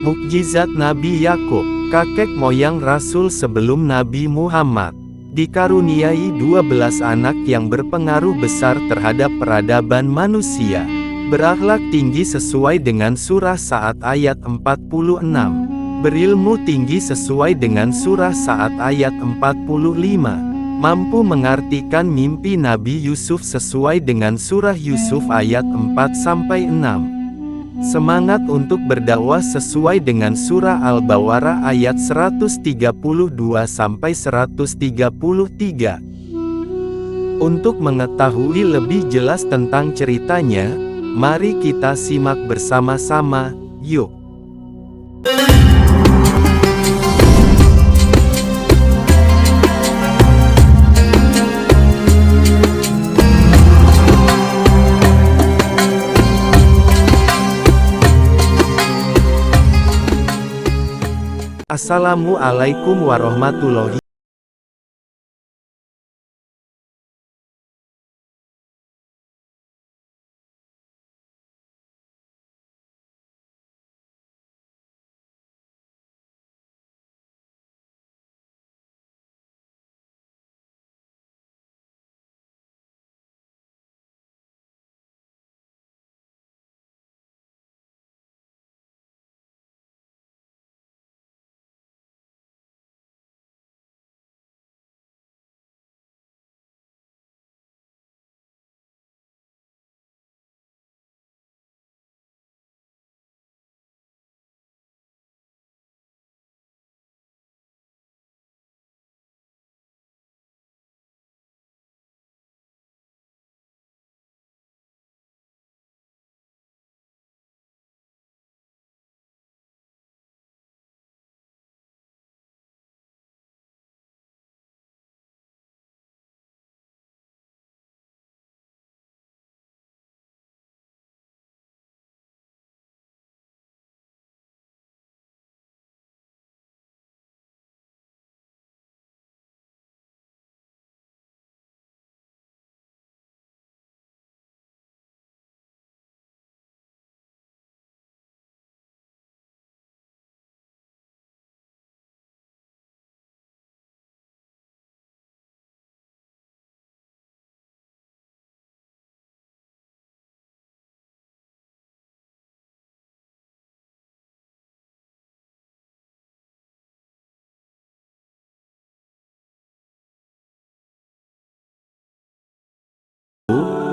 Mukjizat Nabi Yakub, kakek moyang Rasul sebelum Nabi Muhammad, dikaruniai 12 anak yang berpengaruh besar terhadap peradaban manusia. Berakhlak tinggi sesuai dengan surah Sa'ad ayat 46. Berilmu tinggi sesuai dengan surah Sa'ad ayat 45. Mampu mengartikan mimpi Nabi Yusuf sesuai dengan surah Yusuf ayat 4-6. Semangat untuk berdakwah sesuai dengan surah Al-Baqarah ayat 132-133. Untuk mengetahui lebih jelas tentang ceritanya, mari kita simak bersama-sama, yuk. Assalamualaikum warahmatullahi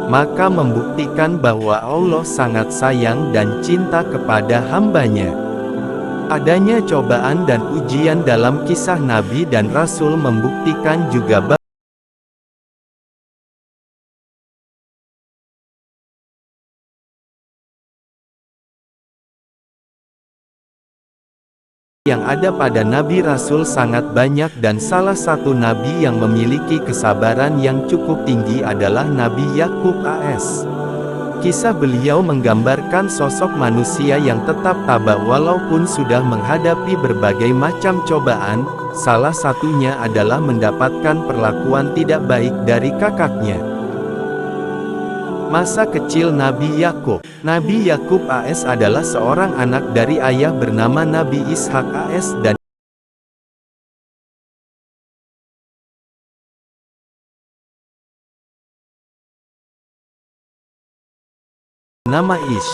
maka membuktikan bahwa Allah sangat sayang dan cinta kepada hambanya. Adanya cobaan dan ujian dalam kisah Nabi dan Rasul membuktikan juga bahwa yang ada pada Nabi Rasul sangat banyak dan salah satu Nabi yang memiliki kesabaran yang cukup tinggi adalah Nabi Yakub AS. Kisah beliau menggambarkan sosok manusia yang tetap tabah walaupun sudah menghadapi berbagai macam cobaan, salah satunya adalah mendapatkan perlakuan tidak baik dari kakaknya. Masa kecil Nabi Yakub. Nabi Yakub AS adalah seorang anak dari ayah bernama Nabi Ishak AS dan nama Ish.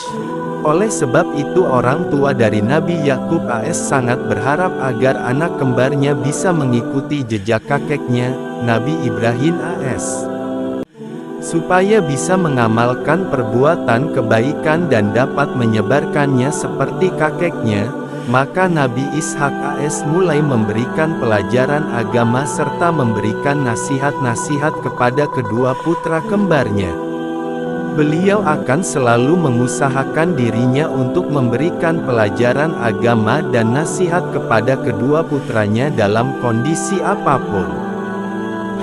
Oleh sebab itu orang tua dari Nabi Yakub AS sangat berharap agar anak kembarnya bisa mengikuti jejak kakeknya, Nabi Ibrahim AS. Supaya bisa mengamalkan perbuatan kebaikan dan dapat menyebarkannya seperti kakeknya, maka Nabi Ishak AS mulai memberikan pelajaran agama serta memberikan nasihat-nasihat kepada kedua putra kembarnya. Beliau akan selalu mengusahakan dirinya untuk memberikan pelajaran agama dan nasihat kepada kedua putranya dalam kondisi apapun.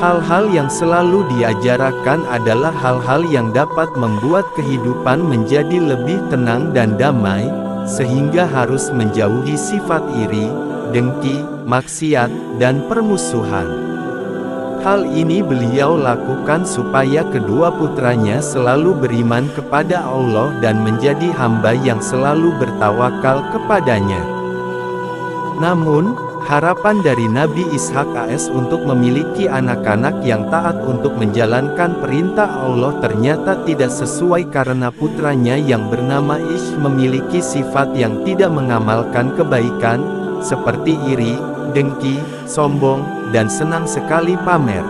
Hal-hal yang selalu diajarkan adalah hal-hal yang dapat membuat kehidupan menjadi lebih tenang dan damai, sehingga harus menjauhi sifat iri, dengki, maksiat, dan permusuhan. Hal ini beliau lakukan supaya kedua putranya selalu beriman kepada Allah dan menjadi hamba yang selalu bertawakal kepadanya. Namun, harapan dari Nabi Ishak AS untuk memiliki anak-anak yang taat untuk menjalankan perintah Allah ternyata tidak sesuai karena putranya yang bernama Ish memiliki sifat yang tidak mengamalkan kebaikan, seperti iri, dengki, sombong, dan senang sekali pamer.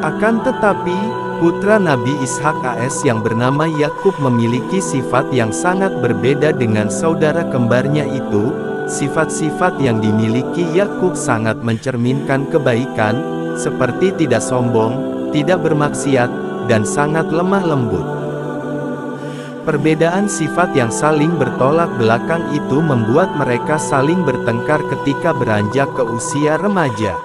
Akan tetapi, putra Nabi Ishak AS yang bernama Yakub memiliki sifat yang sangat berbeda dengan saudara kembarnya itu. Sifat-sifat yang dimiliki Yakub sangat mencerminkan kebaikan, seperti tidak sombong, tidak bermaksiat, dan sangat lemah lembut. Perbedaan sifat yang saling bertolak belakang itu membuat mereka saling bertengkar ketika beranjak ke usia remaja.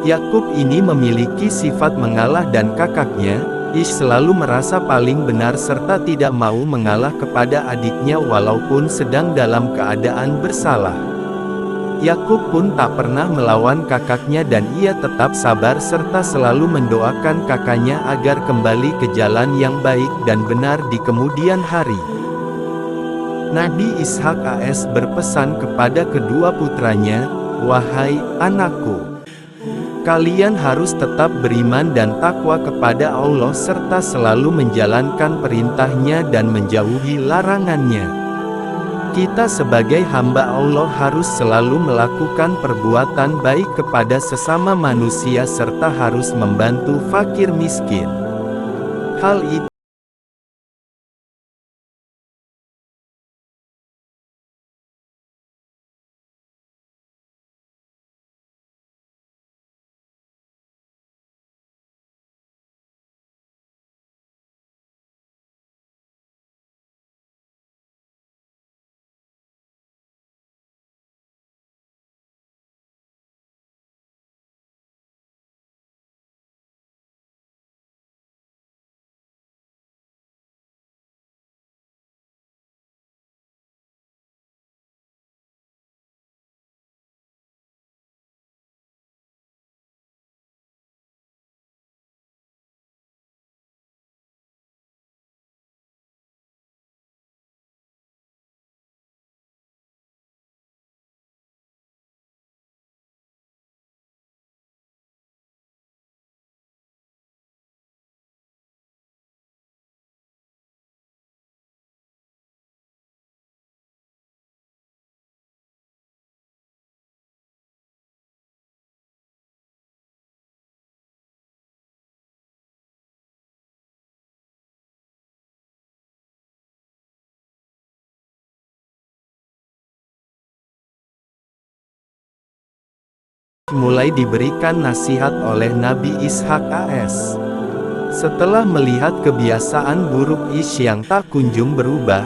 Yakub ini memiliki sifat mengalah dan kakaknya, Ish selalu merasa paling benar serta tidak mau mengalah kepada adiknya walaupun sedang dalam keadaan bersalah. Yakub pun tak pernah melawan kakaknya dan ia tetap sabar serta selalu mendoakan kakaknya agar kembali ke jalan yang baik dan benar di kemudian hari. Nabi Ishak AS berpesan kepada kedua putranya, "Wahai anakku, kalian harus tetap beriman dan takwa kepada Allah serta selalu menjalankan perintahnya dan menjauhi larangannya. Kita sebagai hamba Allah harus selalu melakukan perbuatan baik kepada sesama manusia serta harus membantu fakir miskin. Hal itu mulai diberikan nasihat oleh Nabi Ishak AS. Setelah melihat kebiasaan buruk Ish yang tak kunjung berubah,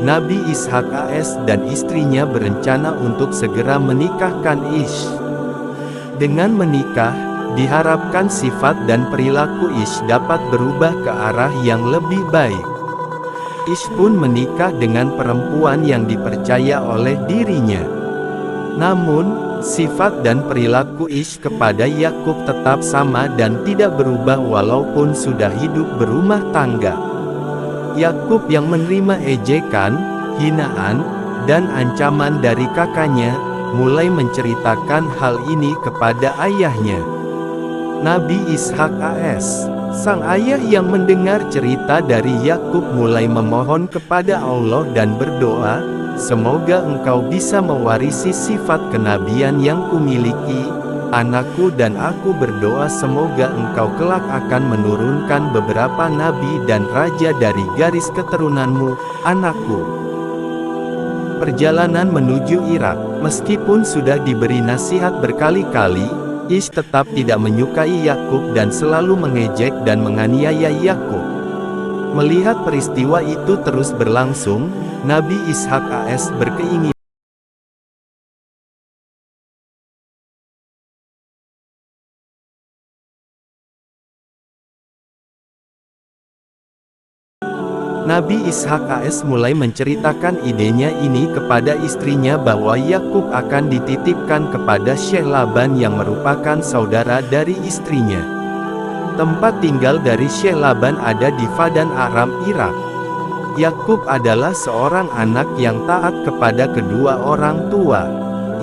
Nabi Ishak AS dan istrinya berencana untuk segera menikahkan Ish. Dengan menikah, diharapkan sifat dan perilaku Ish dapat berubah ke arah yang lebih baik. Ish pun menikah dengan perempuan yang dipercaya oleh dirinya. Namun, sifat dan perilaku Ish kepada Yakub tetap sama dan tidak berubah walaupun sudah hidup berumah tangga. Yakub yang menerima ejekan, hinaan, dan ancaman dari kakaknya, mulai menceritakan hal ini kepada ayahnya. Nabi Ishak AS, sang ayah yang mendengar cerita dari Yakub mulai memohon kepada Allah dan berdoa, "Semoga engkau bisa mewarisi sifat kenabian yang kumiliki, anakku, dan aku berdoa semoga engkau kelak akan menurunkan beberapa nabi dan raja dari garis keturunanmu, anakku." Perjalanan menuju Irak, meskipun sudah diberi nasihat berkali-kali, Ish tetap tidak menyukai Yakub dan selalu mengejek dan menganiaya Yakub. Melihat peristiwa itu terus berlangsung, Nabi Ishak AS berkeinginan Nabi Ishak AS mulai menceritakan idenya ini kepada istrinya bahwa Yakub akan dititipkan kepada Syekh Laban yang merupakan saudara dari istrinya. Tempat tinggal dari Syekh Laban ada di Padan Aram, Irak. Yakub adalah seorang anak yang taat kepada kedua orang tua.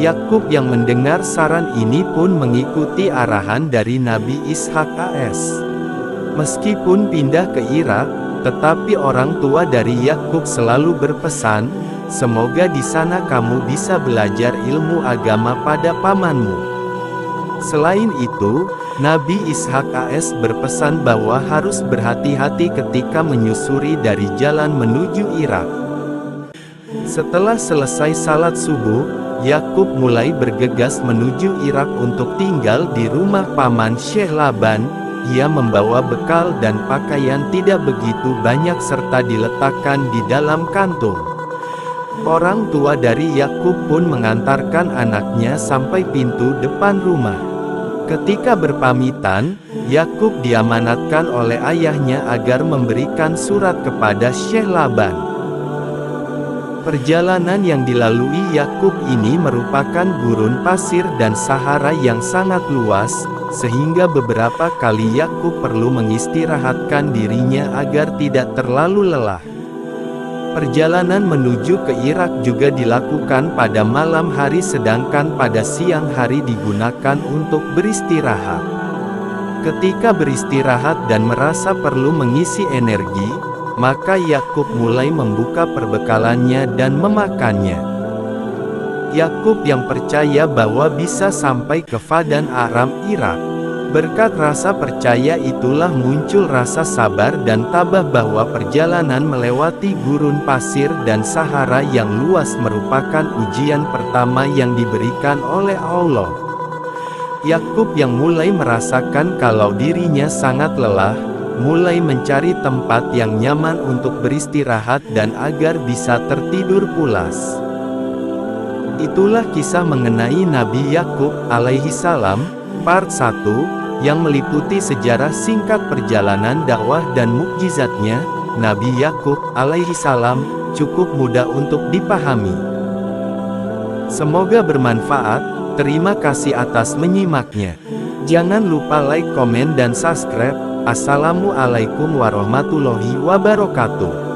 Yakub yang mendengar saran ini pun mengikuti arahan dari Nabi Ishak AS. Meskipun pindah ke Irak, tetapi orang tua dari Yakub selalu berpesan, semoga di sana kamu bisa belajar ilmu agama pada pamanmu. Selain itu, Nabi Ishak AS berpesan bahwa harus berhati-hati ketika menyusuri dari jalan menuju Irak. Setelah selesai salat subuh, Yakub mulai bergegas menuju Irak untuk tinggal di rumah paman Syekh Laban. Ia membawa bekal dan pakaian tidak begitu banyak serta diletakkan di dalam kantung. Orang tua dari Yakub pun mengantarkan anaknya sampai pintu depan rumah. Ketika berpamitan, Yakub diamanatkan oleh ayahnya agar memberikan surat kepada Syekh Laban. Perjalanan yang dilalui Yakub ini merupakan gurun pasir dan Sahara yang sangat luas, sehingga beberapa kali Yakub perlu mengistirahatkan dirinya agar tidak terlalu lelah. Perjalanan menuju ke Irak juga dilakukan pada malam hari sedangkan pada siang hari digunakan untuk beristirahat. Ketika beristirahat dan merasa perlu mengisi energi, maka Yakub mulai membuka perbekalannya dan memakannya. Yakub yang percaya bahwa bisa sampai ke Padan Aram, Irak. Berkat rasa percaya itulah muncul rasa sabar dan tabah bahwa perjalanan melewati gurun pasir dan Sahara yang luas merupakan ujian pertama yang diberikan oleh Allah. Yakub yang mulai merasakan kalau dirinya sangat lelah, mulai mencari tempat yang nyaman untuk beristirahat dan agar bisa tertidur pulas. Itulah kisah mengenai Nabi Yakub alaihi salam, part 1, yang meliputi sejarah singkat perjalanan dakwah dan mukjizatnya. Nabi Yakub alaihi salam cukup mudah untuk dipahami. Semoga bermanfaat. Terima kasih atas menyimaknya. Jangan lupa like, komen dan subscribe. Assalamualaikum warahmatullahi wabarakatuh.